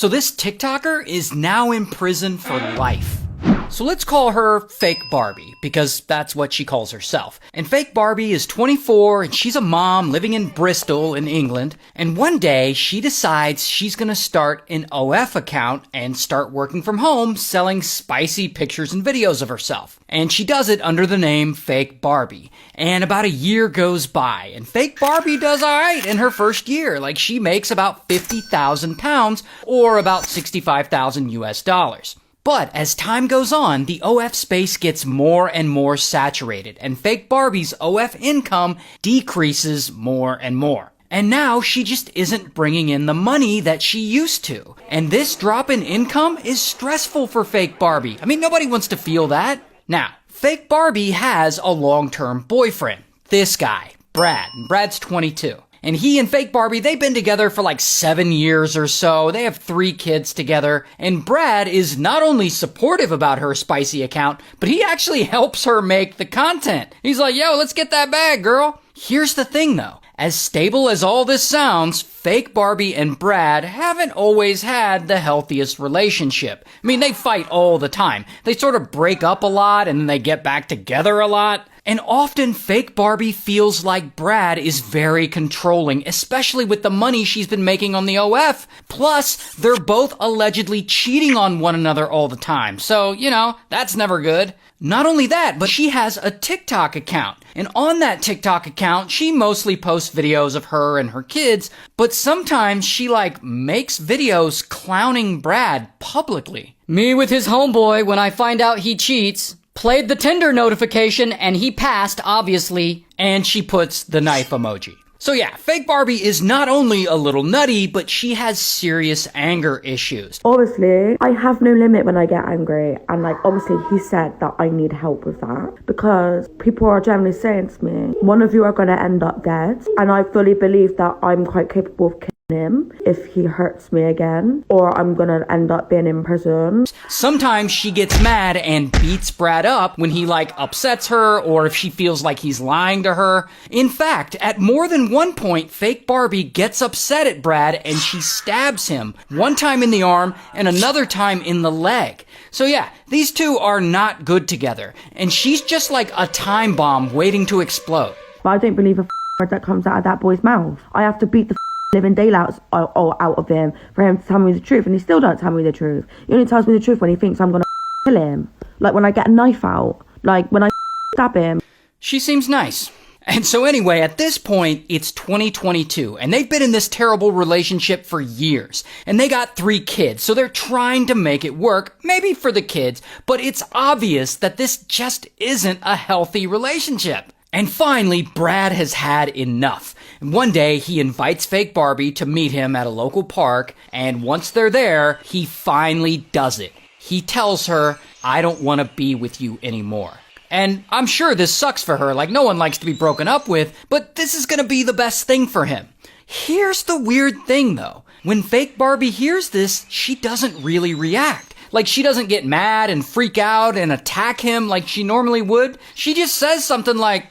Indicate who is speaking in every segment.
Speaker 1: So this TikToker is now in prison for life. So let's call her Fake Barbie, because that's what she calls herself. And Fake Barbie is 24, and she's a mom living in Bristol in England. And one day, she decides she's gonna start an OF account and start working from home, selling spicy pictures and videos of herself. And she does it under the name Fake Barbie. And about a year goes by, and Fake Barbie does alright in her first year. Like, she makes about £50,000, or about 65,000 US dollars. But as time goes on, the OF space gets more and more saturated, and Fake Barbie's OF income decreases more and more. And now she just isn't bringing in the money that she used to. And this drop in income is stressful for Fake Barbie. I mean, nobody wants to feel that. Now, Fake Barbie has a long-term boyfriend. This guy, Brad. And Brad's 22. And he and Fake Barbie, they've been together for like 7 years or so. They have 3 kids together. And Brad is not only supportive about her spicy account, but he actually helps her make the content. He's like, yo, let's get that bag, girl. Here's the thing, though. As stable as all this sounds, Fake Barbie and Brad haven't always had the healthiest relationship. I mean, they fight all the time. They sort of break up a lot and then they get back together a lot. And often Fake Barbie feels like Brad is very controlling, especially with the money she's been making on the OF. Plus, they're both allegedly cheating on one another all the time. So, you know, that's never good. Not only that, but she has a TikTok account. And on that TikTok account, she mostly posts videos of her and her kids, but sometimes she makes videos clowning Brad publicly. Me with his homeboy when I find out he cheats. Played the Tinder notification and he passed, obviously. And she puts the knife emoji. So yeah, Fake Barbie is not only a little nutty, but she has serious anger issues.
Speaker 2: Obviously, I have no limit when I get angry. And obviously he said that I need help with that. Because people are generally saying to me, one of you are going to end up dead. And I fully believe that I'm quite capable of killing him if he hurts me again, or I'm gonna end up being in prison.
Speaker 1: Sometimes she gets mad and beats Brad up when he upsets her, or if she feels like he's lying to her. In fact, at more than one point, Fake Barbie gets upset at Brad and she stabs him, one time in the arm and another time in the leg. So yeah, these two are not good together, and she's just like a time bomb waiting to explode.
Speaker 2: But I don't believe a word that comes out of that boy's mouth. I have to beat the living daylights out of him for him to tell me the truth, and he still don't tell me the truth. He only tells me the truth when he thinks I'm gonna kill him. Like when I get a knife out, like when I stab him.
Speaker 1: She seems nice. And so anyway, at this point, it's 2022, and they've been in this terrible relationship for years. And they got 3 kids, so they're trying to make it work, maybe for the kids, but it's obvious that this just isn't a healthy relationship. And finally, Brad has had enough. And one day, he invites Fake Barbie to meet him at a local park, and once they're there, he finally does it. He tells her, I don't want to be with you anymore. And I'm sure this sucks for her, no one likes to be broken up with, but this is gonna be the best thing for him. Here's the weird thing, though. When Fake Barbie hears this, she doesn't really react. She doesn't get mad and freak out and attack him like she normally would. She just says something like,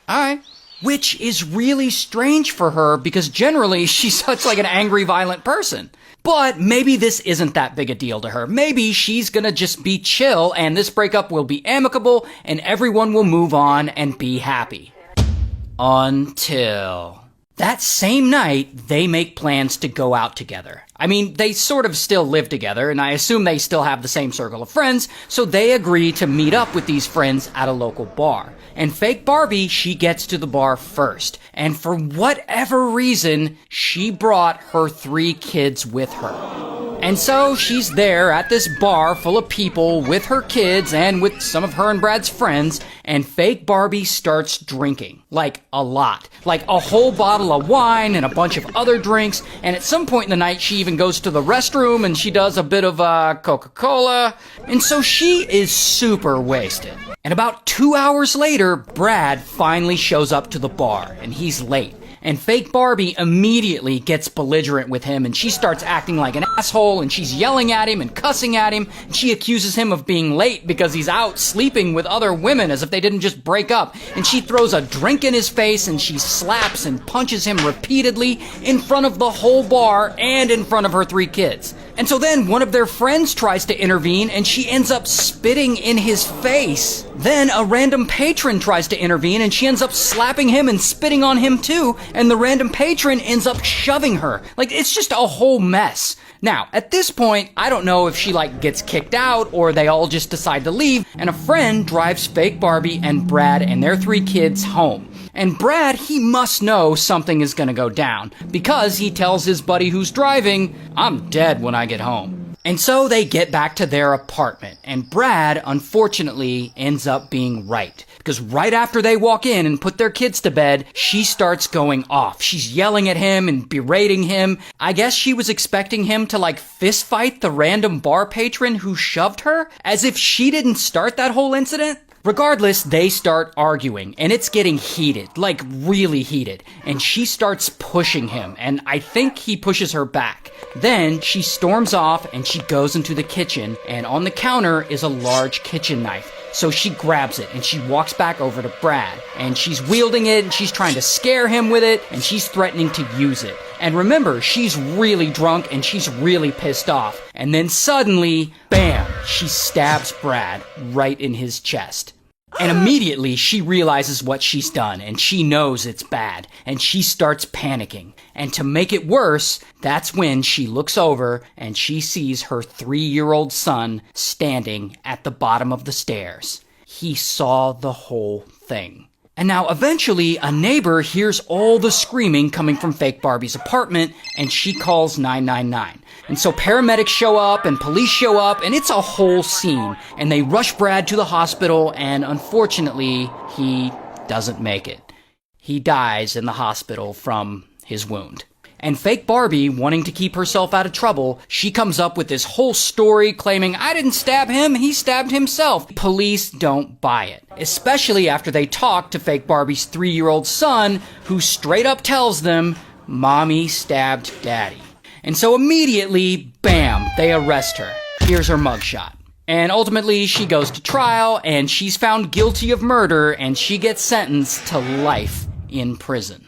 Speaker 1: alright. Which is really strange for her because generally she's such an angry, violent person. But maybe this isn't that big a deal to her. Maybe she's gonna just be chill and this breakup will be amicable and everyone will move on and be happy. Until that same night, they make plans to go out together. I mean, they sort of still live together, and I assume they still have the same circle of friends, so they agree to meet up with these friends at a local bar. And Fake Barbie, she gets to the bar first. And for whatever reason, she brought her 3 kids with her. And so she's there at this bar full of people with her kids and with some of her and Brad's friends, and Fake Barbie starts drinking. A lot. A whole bottle of wine and a bunch of other drinks, and at some point in the night she even goes to the restroom and she does a bit of Coca-Cola. And so she is super wasted. And about 2 hours later, Brad finally shows up to the bar, and he's late. And fake Barbie immediately gets belligerent with him, and she starts acting like an asshole, and she's yelling at him and cussing at him, and she accuses him of being late because he's out sleeping with other women as if they didn't just break up, and she throws a drink in his face, and she slaps and punches him repeatedly in front of the whole bar and in front of her 3 kids. And so then one of their friends tries to intervene, and she ends up spitting in his face. Then a random patron tries to intervene, and she ends up slapping him and spitting on him too, and the random patron ends up shoving her. Like, it's just a whole mess. Now, at this point, I don't know if she gets kicked out or they all just decide to leave, and a friend drives fake Barbie and Brad and their 3 kids home. And Brad, he must know something is gonna go down, because he tells his buddy who's driving, "I'm dead when I get home." And so they get back to their apartment, and Brad, unfortunately, ends up being right. Because right after they walk in and put their kids to bed, she starts going off. She's yelling at him and berating him. I guess she was expecting him to fist fight the random bar patron who shoved her, as if she didn't start that whole incident. Regardless, they start arguing, and it's getting heated, really heated, and she starts pushing him, and I think he pushes her back. Then she storms off, and she goes into the kitchen, and on the counter is a large kitchen knife. So she grabs it, and she walks back over to Brad, and she's wielding it, and she's trying to scare him with it, and she's threatening to use it. And remember, she's really drunk, and she's really pissed off. And then suddenly, bam, she stabs Brad right in his chest. And immediately she realizes what she's done, and she knows it's bad, and she starts panicking. And to make it worse, that's when she looks over and she sees her 3-year-old son standing at the bottom of the stairs. He saw the whole thing. And now eventually a neighbor hears all the screaming coming from fake Barbie's apartment, and she calls 999. And so paramedics show up and police show up, and it's a whole scene. And they rush Brad to the hospital, and unfortunately, he doesn't make it. He dies in the hospital from his wound. And fake Barbie, wanting to keep herself out of trouble, she comes up with this whole story claiming, "I didn't stab him, he stabbed himself." Police don't buy it, especially after they talk to fake Barbie's 3-year-old son, who straight up tells them, "Mommy stabbed Daddy." And so immediately, bam, they arrest her. Here's her mugshot. And ultimately, she goes to trial, and she's found guilty of murder, and she gets sentenced to life in prison.